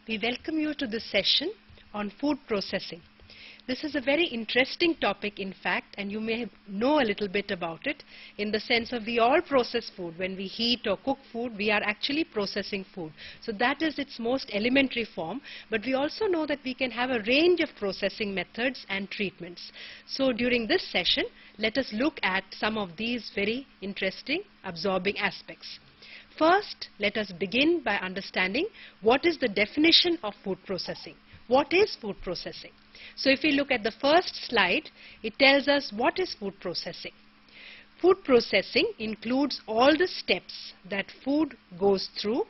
We welcome you to this session on food processing. This is a very interesting topic, in fact, and you may know a little bit about it in the sense of we all process food. When we heat or cook food, we are actually processing food. So that is its most elementary form, but we also know that we can have a range of processing methods and treatments. So during this session, let us look at some of these very interesting, absorbing aspects. First, let us begin by understanding what is the definition of food processing. What is food processing? So if we look at the first slide, it tells us what is food processing. Food processing includes all the steps that food goes through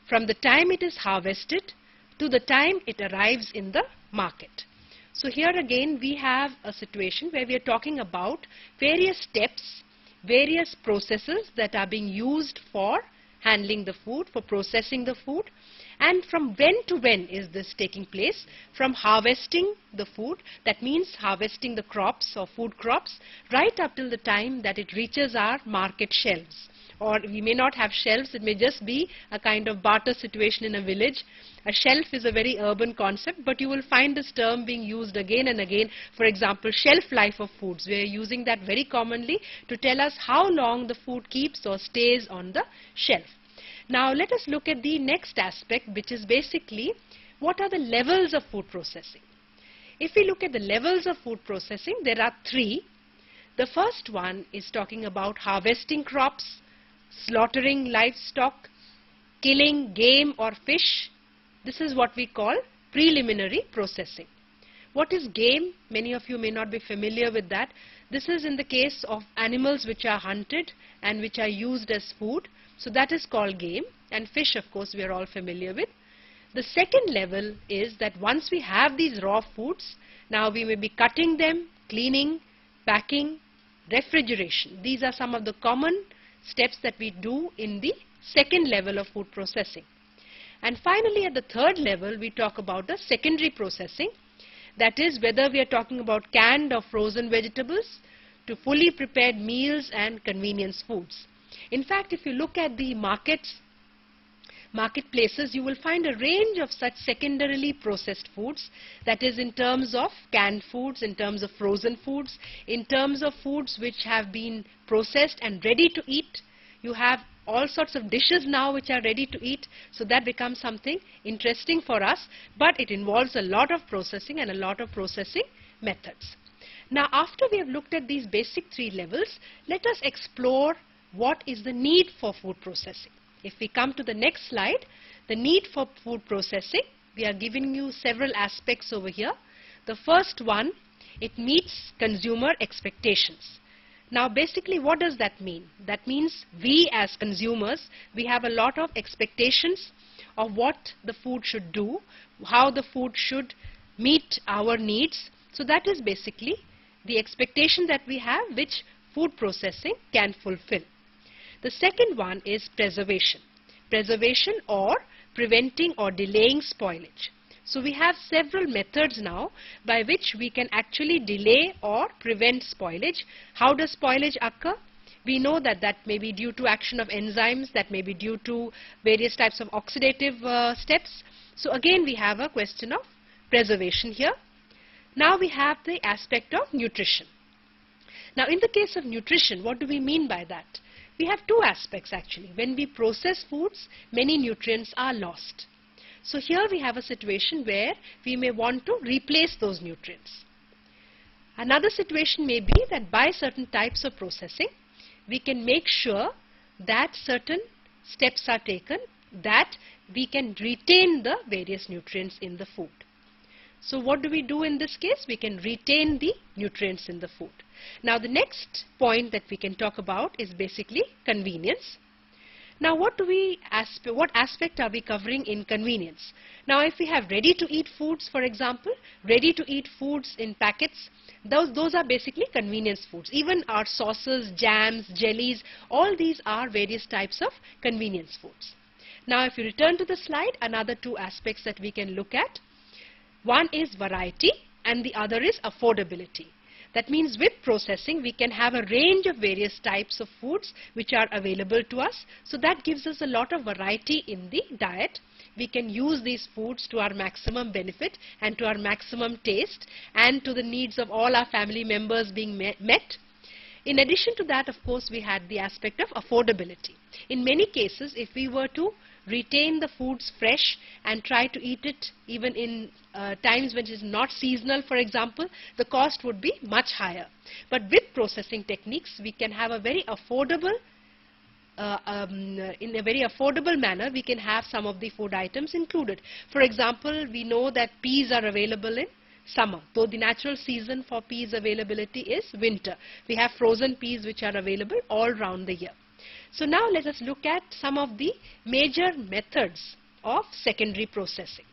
from the time it is harvested to the time it arrives in the market. So here again we have a situation where we are talking about various steps, various processes that are being used for handling the food, for processing the food, and from when to when is this taking place? From harvesting the food, that means harvesting the crops or food crops, right up till the time that it reaches our market shelves. Or we may not have shelves, it may just be a kind of barter situation in a village. A shelf is a very urban concept, but you will find this term being used again and again. For example, shelf life of foods. We are using that very commonly to tell us how long the food keeps or stays on the shelf. Now let us look at the next aspect, which is basically what are the levels of food processing. If we look at the levels of food processing, there are three. The first one is talking about harvesting crops, slaughtering livestock, killing game or fish. This is what we call preliminary processing. What is game? Many of you may not be familiar with that. This is in the case of animals which are hunted and which are used as food. So that is called game, and fish, of course, we are all familiar with. The second level is that once we have these raw foods, now we may be cutting them, cleaning, packing, refrigeration. These are some of the common steps that we do in the second level of food processing. And finally, at the third level, we talk about the secondary processing. That is, whether we are talking about canned or frozen vegetables to fully prepared meals and convenience foods. In fact, if you look at the marketplaces, you will find a range of such secondarily processed foods, that is in terms of canned foods, in terms of frozen foods, in terms of foods which have been processed and ready to eat. You have all sorts of dishes now which are ready to eat, so that becomes something interesting for us, but it involves a lot of processing and a lot of processing methods. Now after we have looked at these basic three levels, let us explore what is the need for food processing. If we come to the next slide, the need for food processing, we are giving you several aspects over here. The first one, it meets consumer expectations. Now basically what does that mean? That means we as consumers, we have a lot of expectations of what the food should do, how the food should meet our needs. So that is basically the expectation that we have, which food processing can fulfill. The second one is preservation. Preservation or preventing or delaying spoilage. So we have several methods now by which we can actually delay or prevent spoilage. How does spoilage occur? We know that that may be due to action of enzymes, that may be due to various types of oxidative steps. So again we have a question of preservation here. Now we have the aspect of nutrition. Now in the case of nutrition, what do we mean by that? We have two aspects actually. When we process foods, many nutrients are lost. So here we have a situation where we may want to replace those nutrients. Another situation may be that by certain types of processing, we can make sure that certain steps are taken that we can retain the various nutrients in the food. So what do we do in this case? We can retain the nutrients in the food. Now the next point that we can talk about is basically convenience. Now what aspect are we covering in convenience? Now if we have ready-to-eat foods, for example, ready-to-eat foods in packets, those are basically convenience foods. Even our sauces, jams, jellies, all these are various types of convenience foods. Now if you return to the slide, another two aspects that we can look at. One is variety and the other is affordability. That means with processing we can have a range of various types of foods which are available to us. So that gives us a lot of variety in the diet. We can use these foods to our maximum benefit and to our maximum taste and to the needs of all our family members being met. In addition to that, of course, we had the aspect of affordability. In many cases, if we were to retain the foods fresh and try to eat it even in times when it is not seasonal, for example, the cost would be much higher. But with processing techniques, we can have a very affordable, in a very affordable manner, we can have some of the food items included. For example, we know that peas are available in summer, though the natural season for peas availability is winter. We have frozen peas which are available all round the year. So now let us look at some of the major methods of secondary processing.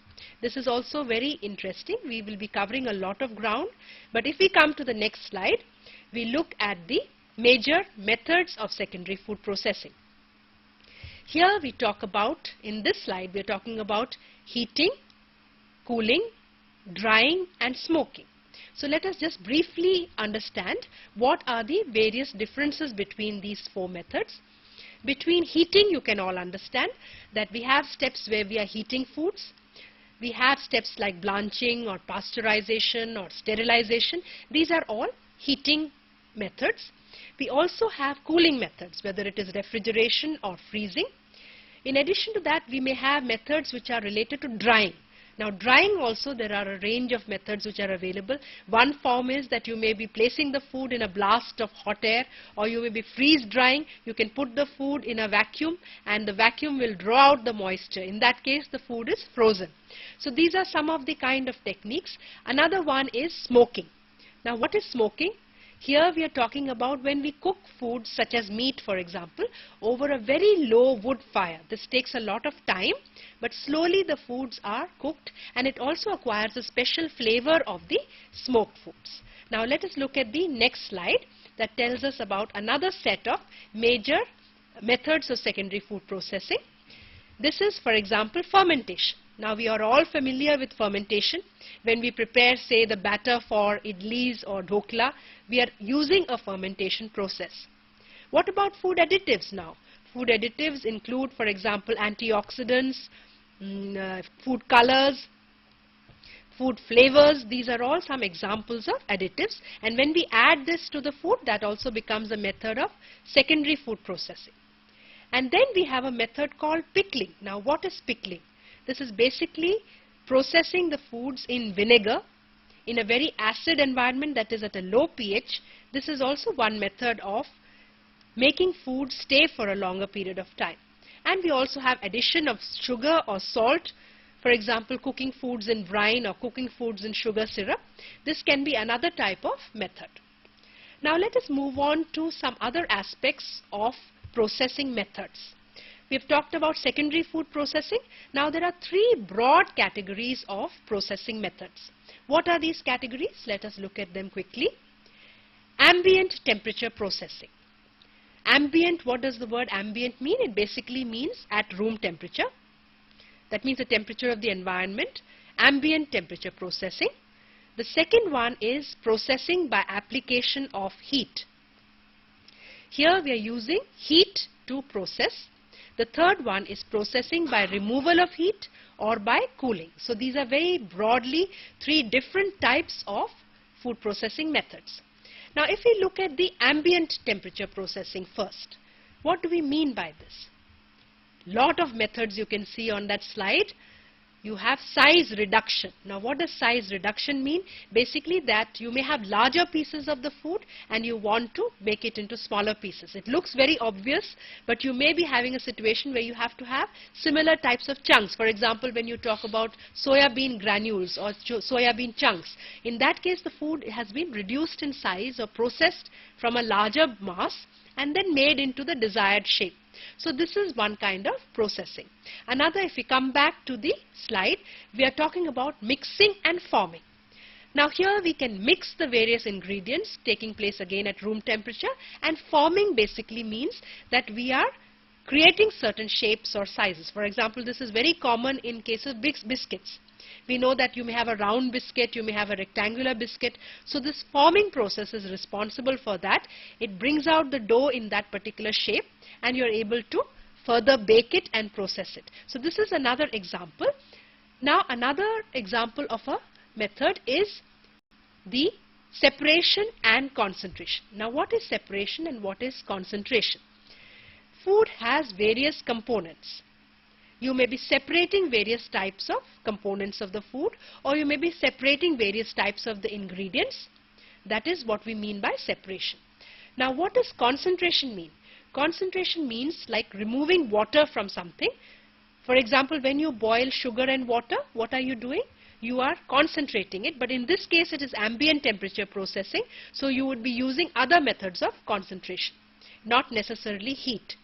This is also very interesting. We will be covering a lot of ground, but if we come to the next slide, we look at the major methods of secondary food processing. Here we talk about, in this slide, we are talking about heating, cooling, drying and smoking. So let us just briefly understand what are the various differences between these four methods. Between heating, you can all understand that we have steps where we are heating foods. We have steps like blanching or pasteurization or sterilization. These are all heating methods. We also have cooling methods, whether it is refrigeration or freezing. In addition to that, we may have methods which are related to drying. Now drying also, there are a range of methods which are available. One form is that you may be placing the food in a blast of hot air, or you may be freeze drying. You can put the food in a vacuum and the vacuum will draw out the moisture. In that case, the food is frozen. So these are some of the kind of techniques. Another one is smoking. Now what is smoking? Here we are talking about when we cook foods such as meat, for example, over a very low wood fire. This takes a lot of time, but slowly the foods are cooked and it also acquires a special flavor of the smoked foods. Now let us look at the next slide that tells us about another set of major methods of secondary food processing. This is, for example, fermentation. Now we are all familiar with fermentation. When we prepare, say, the batter for idlis or dhokla, we are using a fermentation process. What about food additives now? Food additives include, for example, antioxidants, food colors, food flavors. These are all some examples of additives, and when we add this to the food, that also becomes a method of secondary food processing. And then we have a method called pickling. Now what is pickling? This is basically processing the foods in vinegar in a very acid environment, that is at a low pH. This is also one method of making food stay for a longer period of time. And we also have addition of sugar or salt, for example cooking foods in brine or cooking foods in sugar syrup. This can be another type of method. Now let us move on to some other aspects of processing methods. We have talked about secondary food processing. Now there are three broad categories of processing methods. What are these categories? Let us look at them quickly. Ambient temperature processing. Ambient, what does the word ambient mean? It basically means at room temperature. That means the temperature of the environment. Ambient temperature processing. The second one is processing by application of heat. Here we are using heat to process. The third one is processing by removal of heat or by cooling. So these are very broadly three different types of food processing methods. Now if we look at the ambient temperature processing first, what do we mean by this? Lot of methods you can see on that slide. you have size reduction. Now what does size reduction mean? Basically that you may have larger pieces of the food and you want to make it into smaller pieces. It looks very obvious, but you may be having a situation where you have to have similar types of chunks. For example, when you talk about soya bean granules or soya bean chunks, in that case the food has been reduced in size or processed from a larger mass and then made into the desired shape. So this is one kind of processing. Another, if we come back to the slide, we are talking about mixing and forming. Now here we can mix the various ingredients taking place again at room temperature, and forming basically means that we are creating certain shapes or sizes. For example, this is very common in case of biscuits. We know that you may have a round biscuit, you may have a rectangular biscuit. So this forming process is responsible for that. It brings out the dough in that particular shape and you are able to further bake it and process it. So this is another example. Now another example of a method is the separation and concentration. Now what is separation and what is concentration? Food has various components. You may be separating various types of components of the food, or you may be separating various types of the ingredients. That is what we mean by separation. Now what does concentration mean? Concentration means like removing water from something. For example, when you boil sugar and water, what are you doing? You are concentrating it, but in this case it is ambient temperature processing, so you would be using other methods of concentration, not necessarily heat.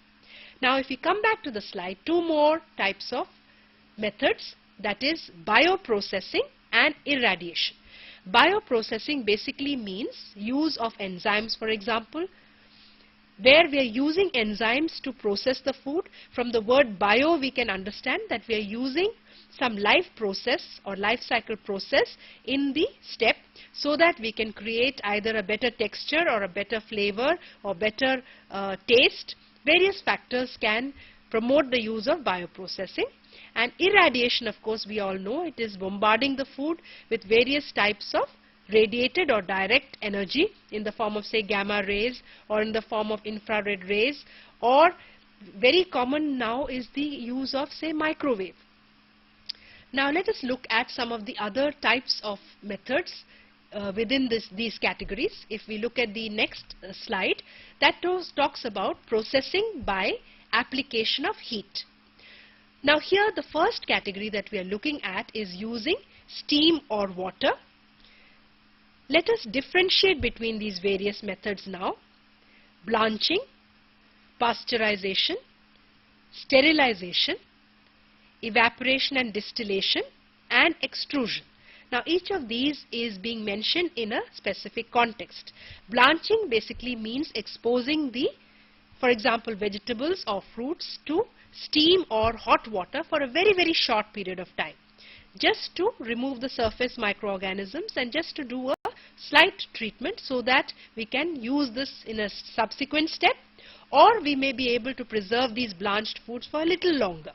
Now if we come back to the slide, two more types of methods, that is bioprocessing and irradiation. Bioprocessing basically means use of enzymes, for example, where we are using enzymes to process the food. From the word bio we can understand that we are using some life process or life cycle process in the step so that we can create either a better texture or a better flavor or better taste. Various factors can promote the use of bioprocessing. And irradiation, of course, we all know it is bombarding the food with various types of radiated or direct energy in the form of say gamma rays or in the form of infrared rays, or very common now is the use of say microwave. Now let us look at some of the other types of methods within these categories. If we look at the next slide, that talks about processing by application of heat. Now here the first category that we are looking at is using steam or water. Let us differentiate between these various methods now. Blanching, pasteurization, sterilization, evaporation and distillation, and extrusion. Now each of these is being mentioned in a specific context. Blanching basically means exposing the, for example, vegetables or fruits to steam or hot water for a very short period of time, just to remove the surface microorganisms and just to do a slight treatment so that we can use this in a subsequent step, or we may be able to preserve these blanched foods for a little longer.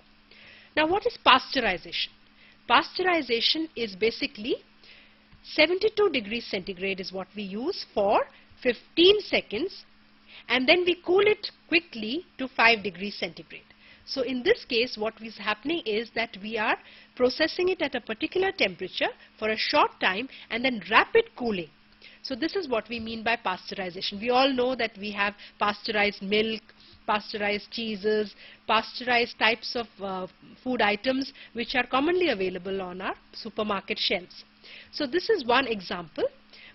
Now what is pasteurization? Pasteurization is basically 72 degrees centigrade is what we use for 15 seconds, and then we cool it quickly to 5 degrees centigrade. So in this case what is happening is that we are processing it at a particular temperature for a short time and then rapid cooling. So this is what we mean by pasteurization. We all know that we have pasteurized milk, pasteurized cheeses, pasteurized types of food items which are commonly available on our supermarket shelves. So this is one example.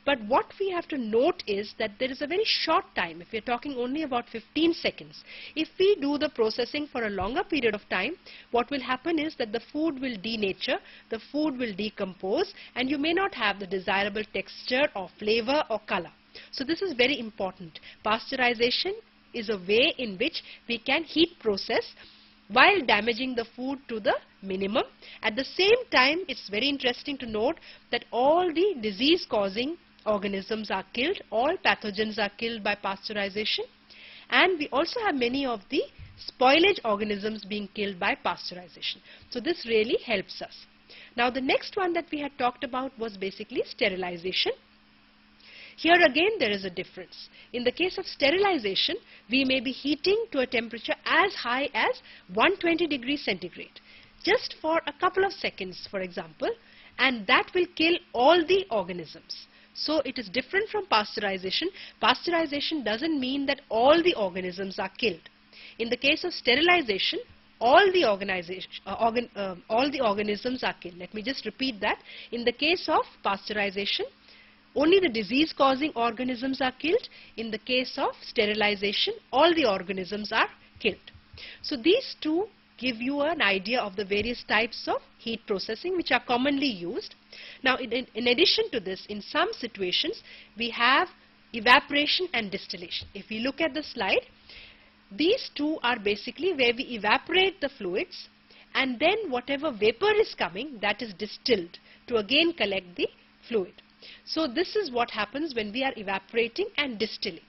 But what we have to note is that there is a very short time, if we are talking only about 15 seconds. If we do the processing for a longer period of time, what will happen is that the food will denature, the food will decompose, and you may not have the desirable texture or flavor or color. So this is very important. Pasteurization is a way in which we can heat process while damaging the food to the minimum. At the same time, it's very interesting to note that all the disease-causing organisms are killed, all pathogens are killed by pasteurization, and we also have many of the spoilage organisms being killed by pasteurization. So this really helps us. Now the next one that we had talked about was basically sterilization. Here again there is a difference. In the case of sterilization, we may be heating to a temperature as high as 120 degrees centigrade. just for a couple of seconds, for example, and that will kill all the organisms. So it is different from pasteurization. Pasteurization doesn't mean that all the organisms are killed. In the case of sterilization, all the organisms are killed. Let me just repeat that. In the case of pasteurization, only the disease-causing organisms are killed. In the case of sterilization, all the organisms are killed. So these two give you an idea of the various types of heat processing which are commonly used. Now in addition to this, in some situations we have evaporation and distillation. If we look at the slide, these two are basically where we evaporate the fluids, and then whatever vapor is coming, that is distilled to again collect the fluid. So this is what happens when we are evaporating and distilling.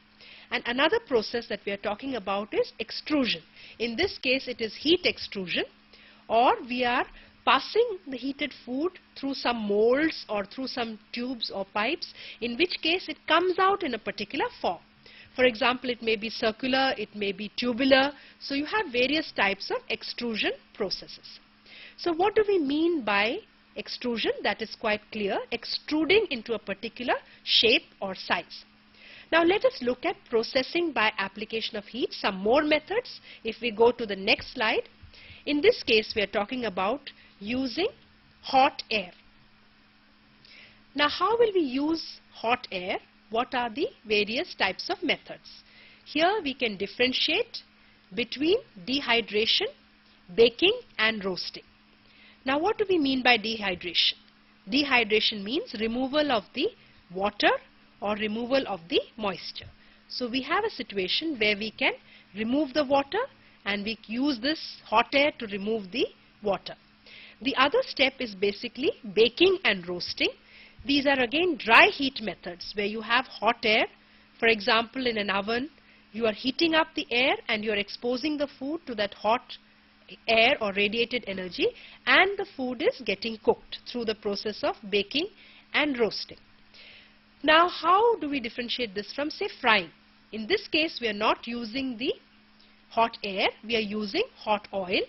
And another process that we are talking about is extrusion. In this case it is heat extrusion, or we are passing the heated food through some molds or through some tubes or pipes, in which case it comes out in a particular form. For example, it may be circular, it may be tubular. So you have various types of extrusion processes. So what do we mean by extrusion? That is quite clear. Extruding into a particular shape or size. Now let us look at processing by application of heat, some more methods. If we go to the next slide, in this case we are talking about using hot air. Now how will we use hot air? What are the various types of methods? Here we can differentiate between dehydration, baking and roasting. Now what do we mean by dehydration? Dehydration means removal of the water or removal of the moisture. So we have a situation where we can remove the water and we use this hot air to remove the water. The other step is basically baking and roasting. These are again dry heat methods where you have hot air. For example, in an oven, you are heating up the air and you are exposing the food to that hot air or radiated energy, and the food is getting cooked through the process of baking and roasting. Now how do we differentiate this from, say, frying? In this case we are not using the hot air, we are using hot oil.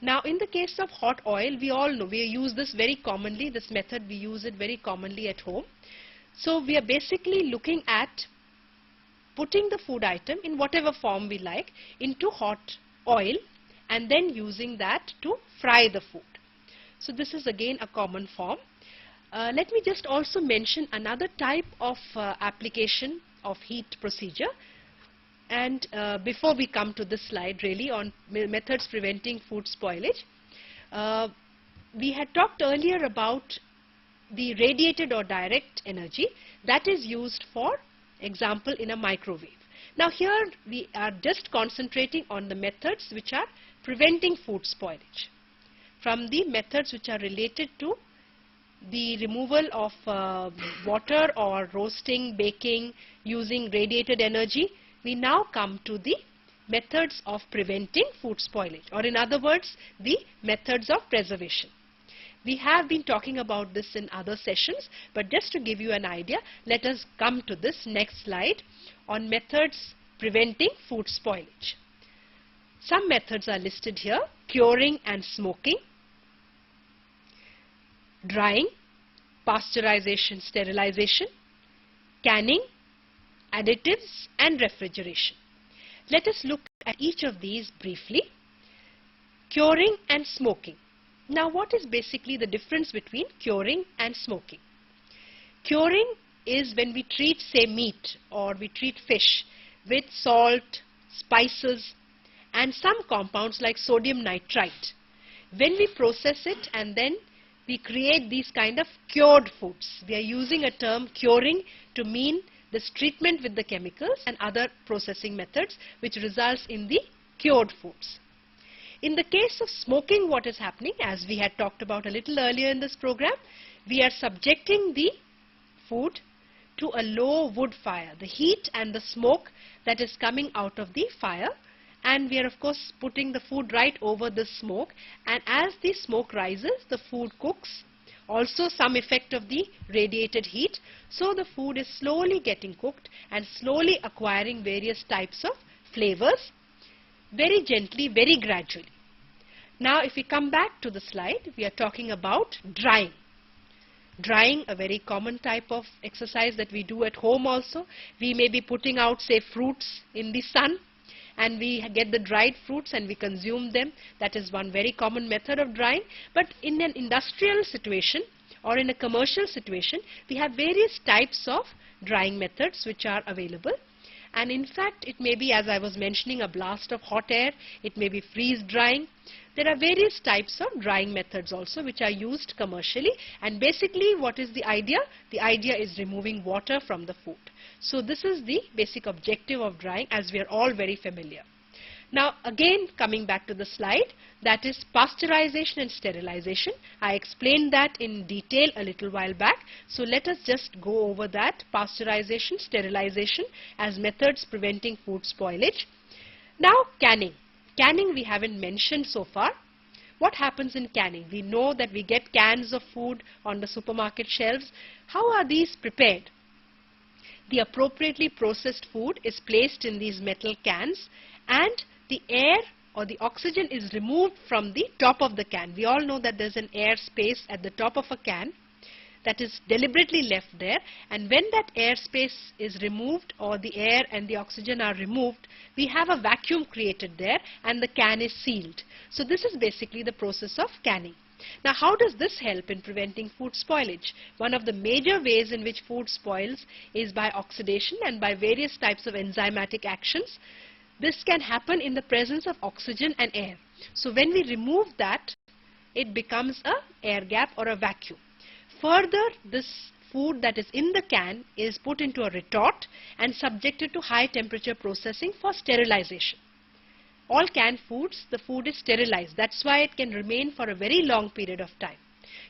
Now in the case of hot oil, we all know, we use this very commonly, this method we use it very commonly at home. So we are basically looking at putting the food item in whatever form we like into hot oil and then using that to fry the food. So this is again a common form. Let me just also mention another type of application of heat procedure. And before we come to this slide really on methods preventing food spoilage, we had talked earlier about the radiated or direct energy that is used, for example, in a microwave. Now here we are just concentrating on the methods which are preventing food spoilage. From the methods which are related to the removal of water or roasting, baking, using radiated energy, we now come to the methods of preventing food spoilage, or in other words, the methods of preservation. We have been talking about this in other sessions, but just to give you an idea, let us come to this next slide on methods preventing food spoilage. Some methods are listed here: curing and smoking, drying, pasteurization, sterilization, canning, additives and refrigeration. Let us look at each of these briefly. Curing and smoking. Now what is basically the difference between curing and smoking? Curing is when we treat, say, meat or we treat fish with salt, spices and some compounds like sodium nitrite. When we process it and then we create these kind of cured foods. We are using a term curing to mean this treatment with the chemicals and other processing methods which results in the cured foods. In the case of smoking, what is happening, as we had talked about a little earlier in this program, we are subjecting the food to a low wood fire, the heat and the smoke that is coming out of the fire, and we are of course putting the food right over the smoke, and as the smoke rises the food cooks. Also some effect of the radiated heat, so the food is slowly getting cooked and slowly acquiring various types of flavors, very gently, very gradually. Now if we come back to the slide, we are talking about drying. Drying, a very common type of exercise that we do at home also. We may be putting out, say, fruits in the sun, and we get the dried fruits and we consume them. That is one very common method of drying. But in an industrial situation or in a commercial situation, we have various types of drying methods which are available. And in fact, it may be, as I was mentioning, a blast of hot air. It may be freeze drying. There are various types of drying methods also which are used commercially, and basically what is the idea? The idea is removing water from the food. So this is the basic objective of drying, as we are all very familiar. Now again, coming back to the slide, that is pasteurization and sterilization. I explained that in detail a little while back. So let us just go over that, pasteurization, sterilization as methods preventing food spoilage. Now canning. Canning we haven't mentioned so far. What happens in canning? We know that we get cans of food on the supermarket shelves. How are these prepared? The appropriately processed food is placed in these metal cans, and the air or the oxygen is removed from the top of the can. We all know that there's an air space at the top of a can that is deliberately left there, and when that air space is removed, or the air and the oxygen are removed, we have a vacuum created there and the can is sealed. So this is basically the process of canning. Now how does this help in preventing food spoilage? One of the major ways in which food spoils is by oxidation and by various types of enzymatic actions. This can happen in the presence of oxygen and air. So when we remove that, it becomes an air gap or a vacuum. Further, this food that is in the can is put into a retort and subjected to high temperature processing for sterilization. All canned foods, the food is sterilized. That's why it can remain for a very long period of time.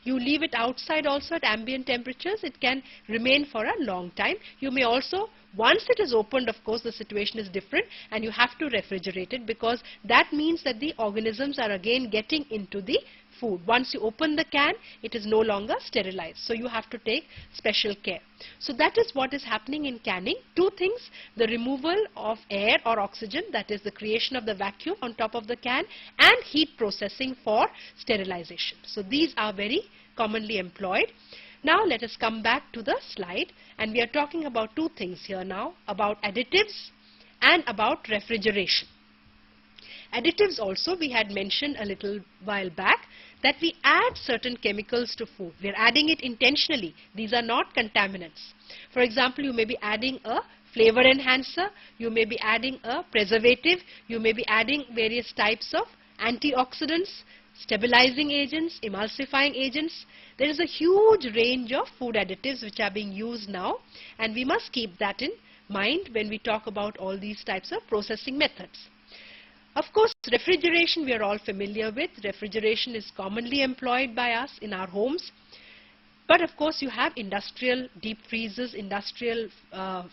You leave it outside also at ambient temperatures, it can remain for a long time. You may also, once it is opened, of course the situation is different, and you have to refrigerate it, because that means that the organisms are again getting into the food. Once you open the can, it is no longer sterilized. So you have to take special care. So that is what is happening in canning. Two things: the removal of air or oxygen, that is the creation of the vacuum on top of the can, and heat processing for sterilization. So these are very commonly employed. Now let us come back to the slide, and we are talking about two things here now, about additives and about refrigeration. Additives also we had mentioned a little while back, that we add certain chemicals to food. We are adding it intentionally. These are not contaminants. For example, you may be adding a flavor enhancer, you may be adding a preservative, you may be adding various types of antioxidants, stabilizing agents, emulsifying agents. There is a huge range of food additives which are being used now, and we must keep that in mind when we talk about all these types of processing methods. Of course, refrigeration we are all familiar with. Refrigeration is commonly employed by us in our homes. But of course, you have industrial deep freezers, industrial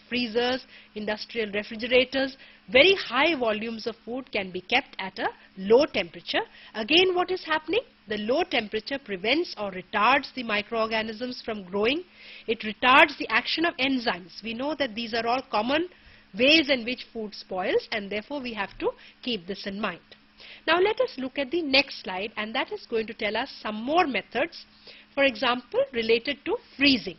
freezers, industrial refrigerators. Very high volumes of food can be kept at a low temperature. Again, what is happening? The low temperature prevents or retards the microorganisms from growing. It retards the action of enzymes. We know that these are all common ways in which food spoils, and therefore we have to keep this in mind. Now let us look at the next slide, and that is going to tell us some more methods, for example related to freezing.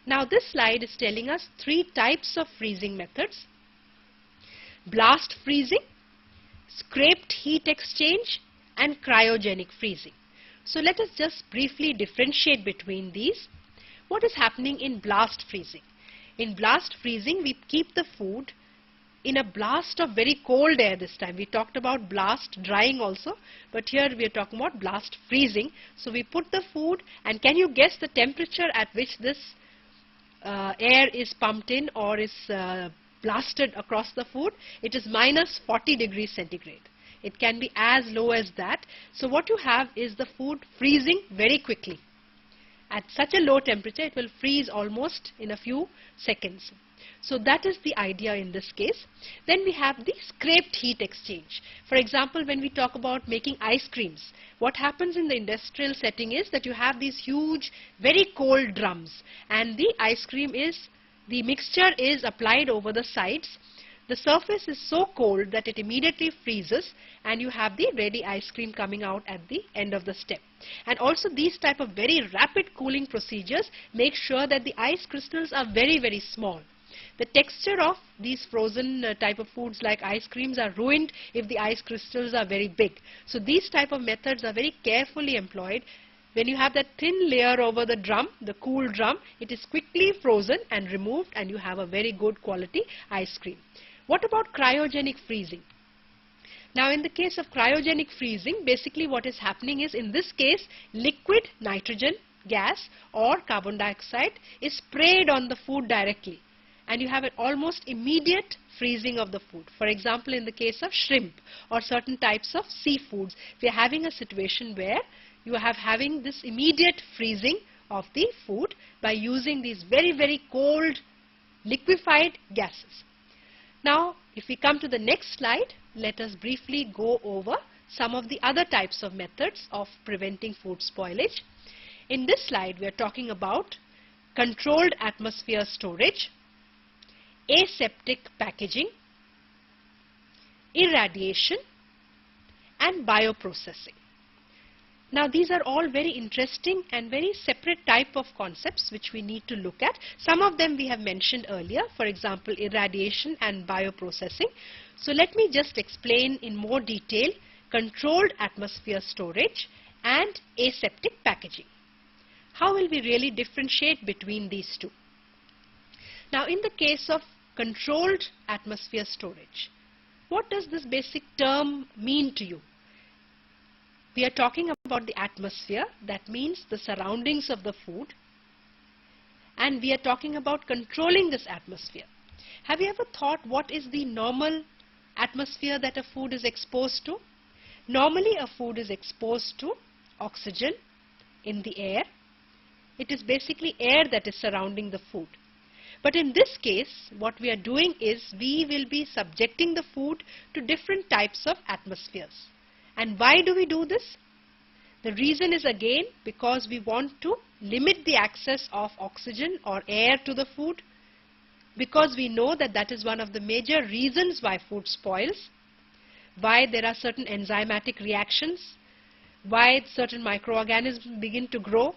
Now this slide is telling us three types of freezing methods: blast freezing, scraped heat exchange, and cryogenic freezing. So let us just briefly differentiate between these. What is happening in blast freezing? In blast freezing, we keep the food in a blast of very cold air this time. We talked about blast drying also, but here we are talking about blast freezing. So we put the food, and can you guess the temperature at which this air is pumped in or is blasted across the food? It is minus 40 degrees centigrade. It can be as low as that. So what you have is the food freezing very quickly. At such a low temperature, it will freeze almost in a few seconds. So that is the idea in this case. Then we have the scraped heat exchange. For example, when we talk about making ice creams, what happens in the industrial setting is that you have these huge, very cold drums, and the ice cream is, the mixture is applied over the sides. the surface is so cold that it immediately freezes and you have the ready ice cream coming out at the end of the step. And also these type of very rapid cooling procedures make sure that the ice crystals are very, very small. The texture of these frozen type of foods like ice creams are ruined if the ice crystals are very big. So these type of methods are very carefully employed. When you have that thin layer over the drum, the cool drum, it is quickly frozen and removed and you have a very good quality ice cream. What about cryogenic freezing? Now in the case of cryogenic freezing, basically what is happening is, in this case, liquid nitrogen gas or carbon dioxide is sprayed on the food directly, and you have an almost immediate freezing of the food. For example, in the case of shrimp or certain types of seafoods, we are having a situation where you are having this immediate freezing of the food by using these very, very cold liquefied gases. Now, if we come to the next slide, let us briefly go over some of the other types of methods of preventing food spoilage. In this slide, we are talking about controlled atmosphere storage, aseptic packaging, irradiation, and bioprocessing. Now these are all very interesting and very separate type of concepts which we need to look at. Some of them we have mentioned earlier, for example irradiation and bioprocessing. So let me just explain in more detail controlled atmosphere storage and aseptic packaging. How will we really differentiate between these two? Now in the case of controlled atmosphere storage, what does this basic term mean to you? We are talking about the atmosphere, that means the surroundings of the food, and we are talking about controlling this atmosphere. Have you ever thought what is the normal atmosphere that a food is exposed to? Normally a food is exposed to oxygen in the air. It is basically air that is surrounding the food. But in this case, what we are doing is we will be subjecting the food to different types of atmospheres. And why do we do this? The reason is again because we want to limit the access of oxygen or air to the food, because we know that that is one of the major reasons why food spoils, why there are certain enzymatic reactions, why certain microorganisms begin to grow.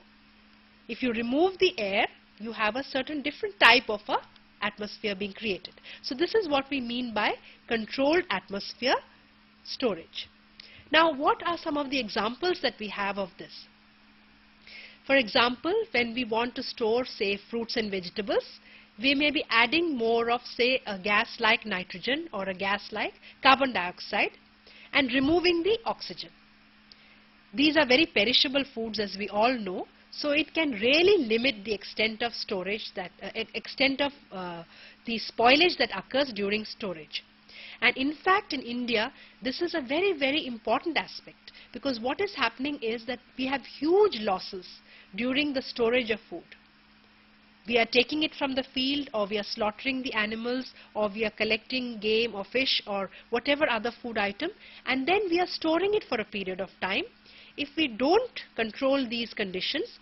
If you remove the air, you have a certain different type of a atmosphere being created. So this is what we mean by controlled atmosphere storage. Now what are some of the examples that we have of this? For example, when we want to store, say, fruits and vegetables, we may be adding more of, say, a gas like nitrogen or a gas like carbon dioxide and removing the oxygen. These are very perishable foods, as we all know, so it can really limit the extent of storage, that the spoilage that occurs during storage. And in fact in India this is a very, very important aspect, because what is happening is that we have huge losses during the storage of food. We are taking it from the field, or we are slaughtering the animals, or we are collecting game or fish or whatever other food item, and then we are storing it for a period of time. If we don't control these conditions,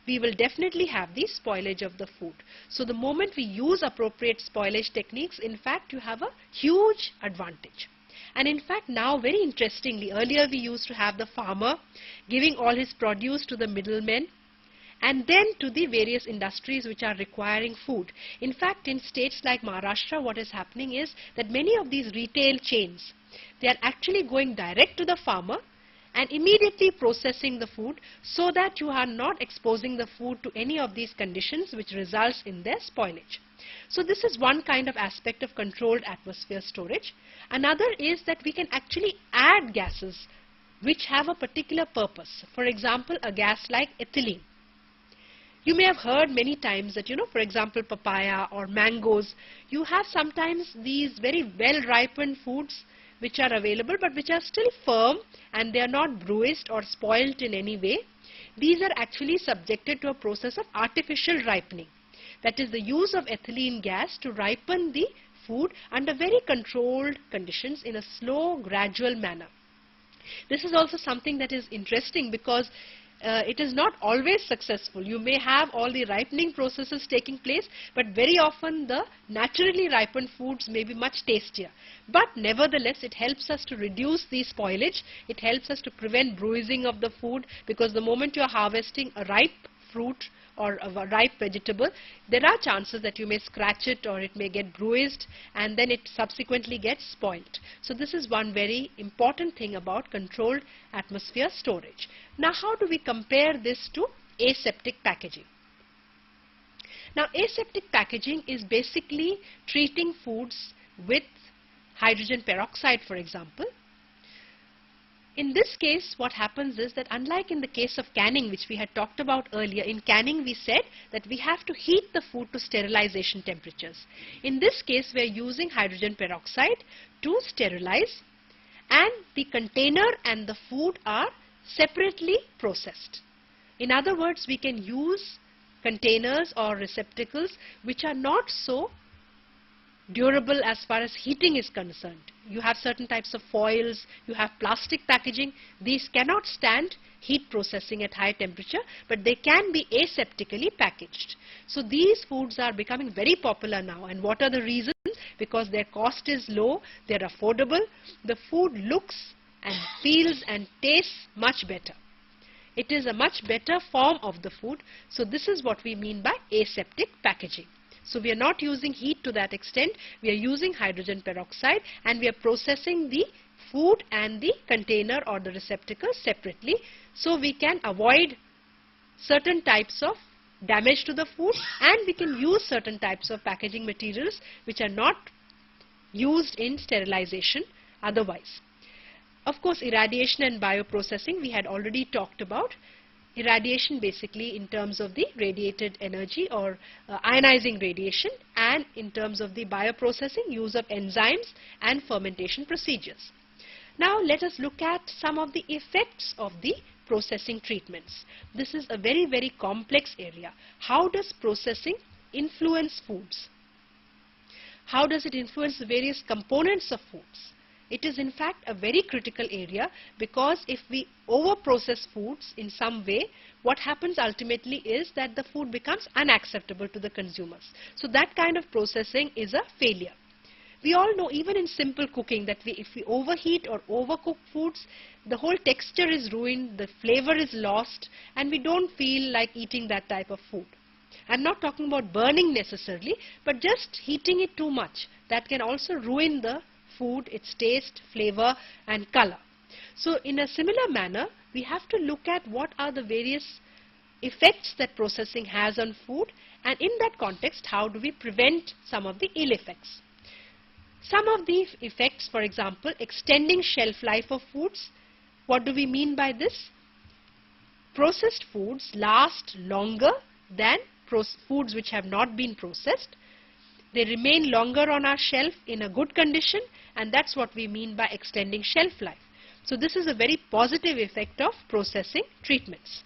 we will definitely have the spoilage of the food. So the moment we use appropriate spoilage techniques, in fact you have a huge advantage. And in fact now, very interestingly, earlier we used to have the farmer giving all his produce to the middlemen and then to the various industries which are requiring food. In fact in states like Maharashtra, what is happening is that many of these retail chains, they are actually going direct to the farmer and immediately processing the food, so that you are not exposing the food to any of these conditions which results in their spoilage. So this is one kind of aspect of controlled atmosphere storage. Another is that we can actually add gases which have a particular purpose. For example, a gas like ethylene. You may have heard many times that, for example, papaya or mangoes, you have sometimes these very well ripened foods which are available but which are still firm and they are not bruised or spoilt in any way. These are actually subjected to a process of artificial ripening. That is the use of ethylene gas to ripen the food under very controlled conditions in a slow, gradual manner. This is also something that is interesting, because it is not always successful. You may have all the ripening processes taking place, but very often the naturally ripened foods may be much tastier. But nevertheless, it helps us to reduce the spoilage. It helps us to prevent bruising of the food, because the moment you are harvesting a ripe fruit or a ripe vegetable, there are chances that you may scratch it or it may get bruised, and then it subsequently gets spoiled. So this is one very important thing about controlled atmosphere storage. Now, how do we compare this to aseptic packaging? Now, aseptic packaging is basically treating foods with hydrogen peroxide, for example. In this case, what happens is that, unlike in the case of canning, which we had talked about earlier, in canning we said that we have to heat the food to sterilization temperatures. In this case, we are using hydrogen peroxide to sterilize, and the container and the food are separately processed. In other words, we can use containers or receptacles which are not so durable as far as heating is concerned. You have certain types of foils, you have plastic packaging. These cannot stand heat processing at high temperature, but they can be aseptically packaged. So these foods are becoming very popular now. And what are the reasons? Because their cost is low, they are affordable, the food looks and feels and tastes much better. It is a much better form of the food. So this is what we mean by aseptic packaging. So we are not using heat to that extent, we are using hydrogen peroxide, and we are processing the food and the container or the receptacle separately, so we can avoid certain types of damage to the food, and we can use certain types of packaging materials which are not used in sterilization otherwise. Of course, irradiation and bioprocessing we had already talked about. Irradiation basically in terms of the radiated energy or ionizing radiation, and in terms of the bioprocessing, use of enzymes and fermentation procedures. Now let us look at some of the effects of the processing treatments. This is a very, very complex area. How does processing influence foods? How does it influence the various components of foods? It is in fact a very critical area, because if we over-process foods in some way, what happens ultimately is that the food becomes unacceptable to the consumers. So that kind of processing is a failure. We all know, even in simple cooking, that if we overheat or overcook foods, the whole texture is ruined, the flavor is lost, and we don't feel like eating that type of food. I'm not talking about burning necessarily, but just heating it too much. That can also ruin the food, its taste, flavor and color. So in a similar manner, we have to look at what are the various effects that processing has on food, and in that context, how do we prevent some of the ill effects. Some of the effects, for example, extending shelf life of foods. What do we mean by this? Processed foods last longer than foods which have not been processed. They remain longer on our shelf in a good condition, and that's what we mean by extending shelf life. So this is a very positive effect of processing treatments.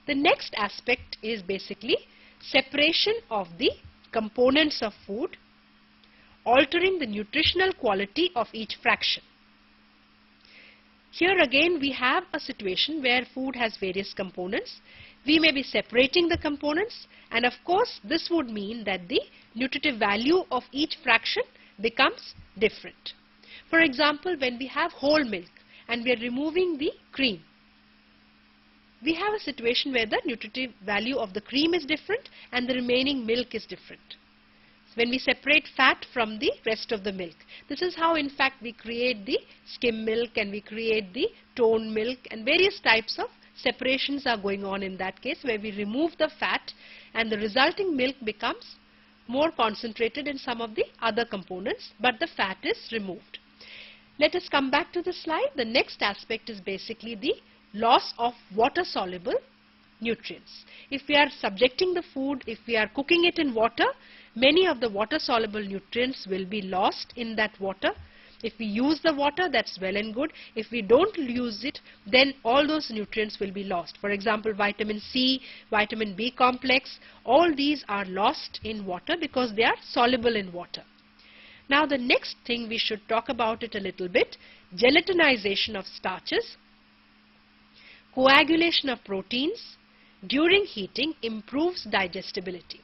The next aspect is basically separation of the components of food, altering the nutritional quality of each fraction. Here again we have a situation where food has various components. We may be separating the components, and of course this would mean that the nutritive value of each fraction becomes different. For example, when we have whole milk and we are removing the cream, we have a situation where the nutritive value of the cream is different and the remaining milk is different. When we separate fat from the rest of the milk, this is how in fact we create the skim milk and we create the toned milk, and various types of separations are going on in that case, where we remove the fat and the resulting milk becomes more concentrated in some of the other components, but the fat is removed. Let us come back to the slide. The next aspect is basically the loss of water-soluble nutrients. If we are subjecting the food, if we are cooking it in water, many of the water-soluble nutrients will be lost in that water. If we use the water, that's well and good. If we don't use it, then all those nutrients will be lost. For example, vitamin C, vitamin B complex, all these are lost in water because they are soluble in water. Now the next thing, we should talk about it a little bit, gelatinization of starches. coagulation of proteins during heating improves digestibility.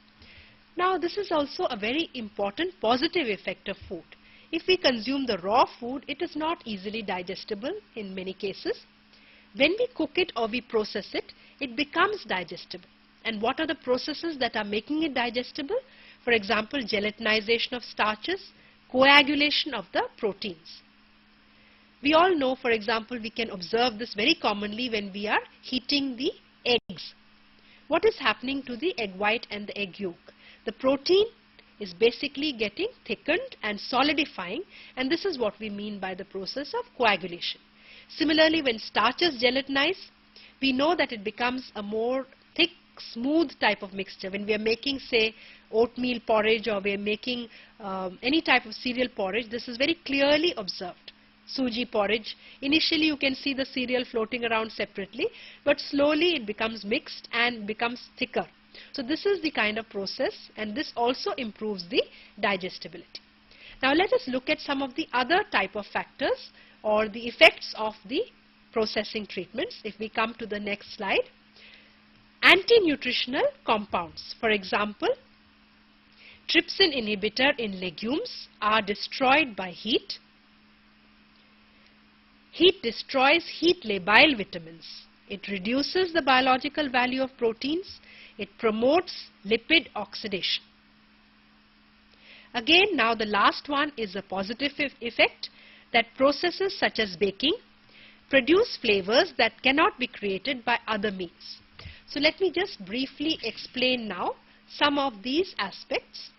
Now this is also a very important positive effect of food. If we consume the raw food, it is not easily digestible in many cases. When we cook it or we process it, it becomes digestible. And what are the processes that are making it digestible? For example, gelatinization of starches, coagulation of the proteins. We all know, for example, we can observe this very commonly when we are heating the eggs. What is happening to the egg white and the egg yolk? The protein is basically getting thickened and solidifying, and this is what we mean by the process of coagulation. Similarly, when starches gelatinize, we know that it becomes a more thick, smooth type of mixture. When we are making, say, oatmeal porridge, or we are making any type of cereal porridge, this is very clearly observed. Suji porridge, initially you can see the cereal floating around separately, but slowly it becomes mixed and becomes thicker. So this is the kind of process, and this also improves the digestibility. Now let us look at some of the other type of factors or the effects of the processing treatments. If we come to the next slide, anti-nutritional compounds. For example, trypsin inhibitor in legumes are destroyed by heat. Heat destroys heat labile vitamins. It reduces the biological value of proteins. It promotes lipid oxidation. Again, now the last one is a positive effect, that processes such as baking produce flavors that cannot be created by other means. So let me just briefly explain now some of these aspects.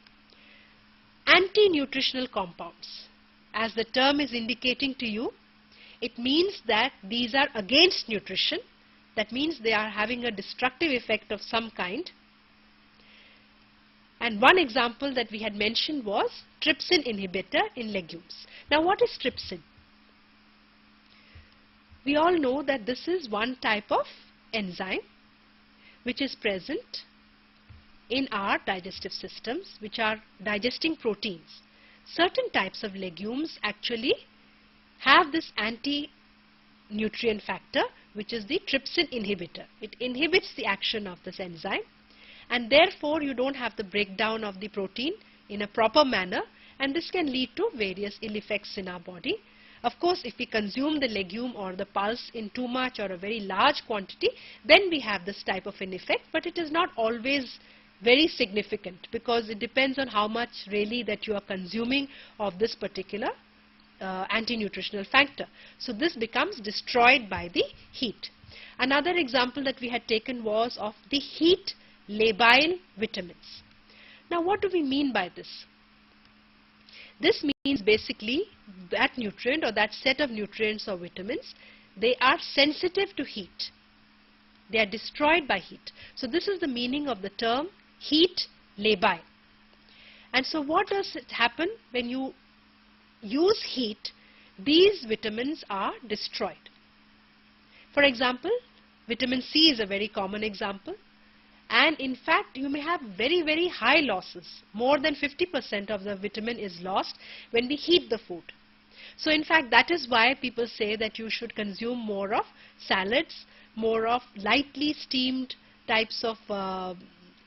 Anti-nutritional compounds. As the term is indicating to you, it means that these are against nutrition. That means they are having a destructive effect of some kind. And one example that we had mentioned was trypsin inhibitor in legumes. Now what is trypsin? We all know that this is one type of enzyme which is present in our digestive systems, which are digesting proteins. Certain types of legumes actually have this anti-nutrient factor, which is the trypsin inhibitor. It inhibits the action of this enzyme, and therefore you don't have the breakdown of the protein in a proper manner, and this can lead to various ill effects in our body. Of course, if we consume the legume or the pulse in too much or a very large quantity, then we have this type of an effect, but it is not always very significant, because it depends on how much really that you are consuming of this particular anti-nutritional factor. So this becomes destroyed by the heat. Another example that we had taken was of the heat labile vitamins. Now what do we mean by this? This means basically that nutrient or that set of nutrients or vitamins, they are sensitive to heat. They are destroyed by heat. So this is the meaning of the term heat labile. And so what does it happen when you use heat? These vitamins are destroyed. For example, vitamin C is a very common example, and in fact you may have very, very high losses. More than 50% of the vitamin is lost when we heat the food. So in fact that is why people say that you should consume more of salads, more of lightly steamed types of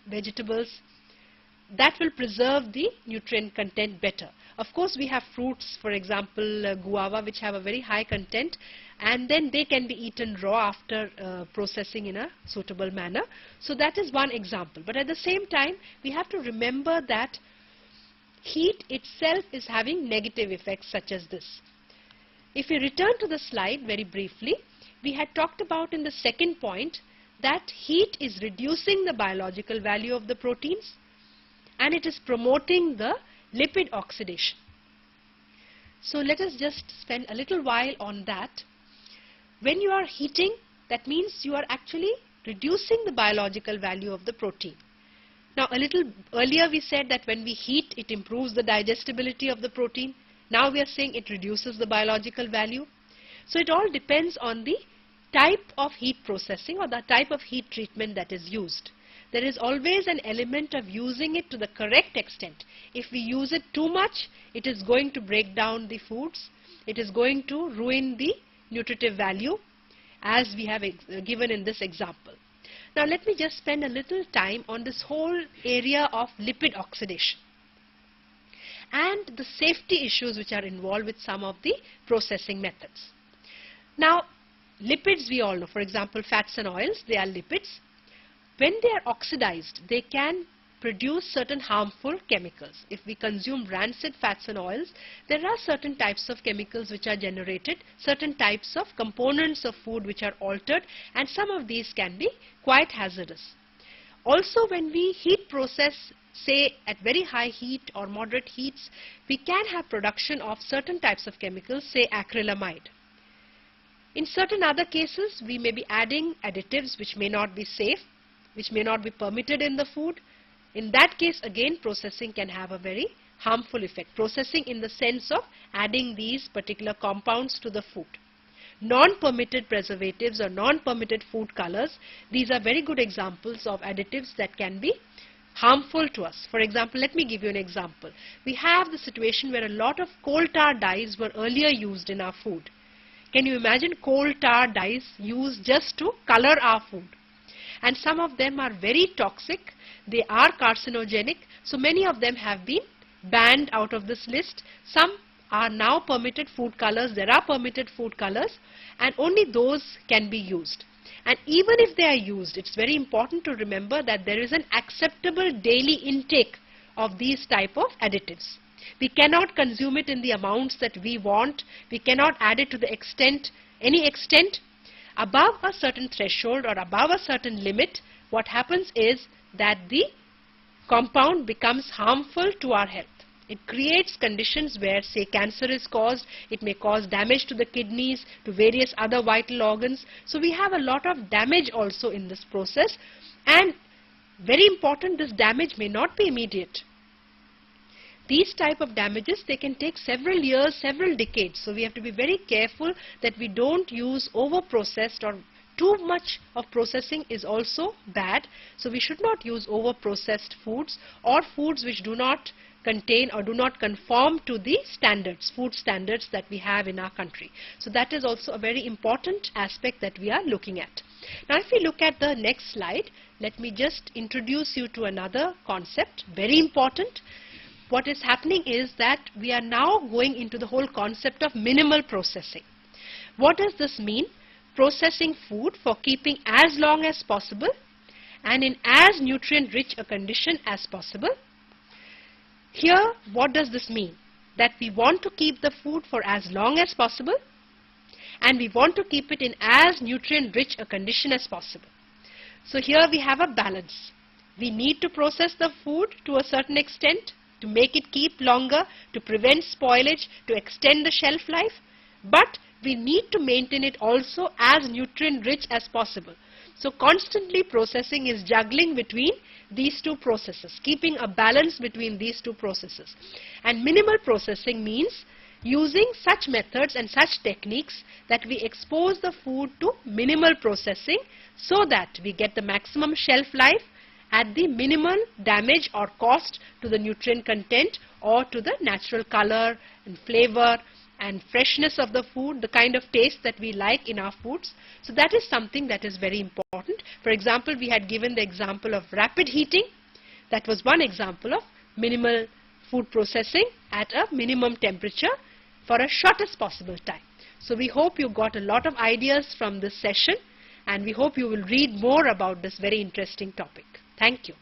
vegetables. That will preserve the nutrient content better. Of course, we have fruits, for example, guava, which have a very high content, and then they can be eaten raw after processing in a suitable manner. So that is one example. But at the same time, we have to remember that heat itself is having negative effects such as this. If we return to the slide very briefly, we had talked about in the second point that heat is reducing the biological value of the proteins, and it is promoting the lipid oxidation. So let us just spend a little while on that. When you are heating, that means you are actually reducing the biological value of the protein. Now a little earlier we said that when we heat, it improves the digestibility of the protein. Now we are saying it reduces the biological value. So it all depends on the type of heat processing or the type of heat treatment that is used. There is always an element of using it to the correct extent. If we use it too much, it is going to break down the foods. It is going to ruin the nutritive value. as we have given in this example. Now let me just spend a little time on this whole area of lipid oxidation and the safety issues which are involved with some of the processing methods. Now lipids, we all know, for example fats and oils, they are lipids. When they are oxidized, they can produce certain harmful chemicals. If we consume rancid fats and oils, there are certain types of chemicals which are generated, certain types of components of food which are altered, and some of these can be quite hazardous. Also, when we heat process, say at very high heat or moderate heats, we can have production of certain types of chemicals, say acrylamide. In certain other cases, we may be adding additives which may not be safe, which may not be permitted in the food. In that case, again, processing can have a very harmful effect. Processing in the sense of adding these particular compounds to the food. Non-permitted preservatives or non-permitted food colors, these are very good examples of additives that can be harmful to us. For example, let me give you an example. We have the situation where a lot of coal tar dyes were earlier used in our food. Can you imagine coal tar dyes used just to color our food? And some of them are very toxic, they are carcinogenic, so many of them have been banned out of this list. Some are now permitted food colors, there are permitted food colors, and only those can be used. And even if they are used, it's very important to remember that there is an acceptable daily intake of these type of additives. We cannot consume it in the amounts that we want, we cannot add it to the extent, any extent. Above a certain threshold or above a certain limit, what happens is that the compound becomes harmful to our health. It creates conditions where, say, cancer is caused, it may cause damage to the kidneys, to various other vital organs. So we have a lot of damage also in this process, and very important, this damage may not be immediate. These type of damages, they can take several years, several decades. So we have to be very careful that we don't use over-processed, or too much of processing is also bad. So we should not use over-processed foods or foods which do not contain or do not conform to the standards, food standards that we have in our country. So that is also a very important aspect that we are looking at. Now if we look at the next slide, let me just introduce you to another concept, very important. What is happening is that we are now going into the whole concept of minimal processing. What does this mean? Processing food for keeping as long as possible and in as nutrient rich a condition as possible. Here, what does this mean? That we want to keep the food for as long as possible and we want to keep it in as nutrient rich a condition as possible. So here we have a balance. We need to process the food to a certain extent, to make it keep longer, to prevent spoilage, to extend the shelf life, but we need to maintain it also as nutrient rich as possible. So constantly processing is juggling between these two processes, keeping a balance between these two processes. And minimal processing means using such methods and such techniques that we expose the food to minimal processing so that we get the maximum shelf life at the minimal damage or cost to the nutrient content or to the natural color and flavor and freshness of the food, the kind of taste that we like in our foods. So that is something that is very important. For example, we had given the example of rapid heating. That was one example of minimal food processing at a minimum temperature for a shortest possible time. So we hope you got a lot of ideas from this session, and we hope you will read more about this very interesting topic. Thank you.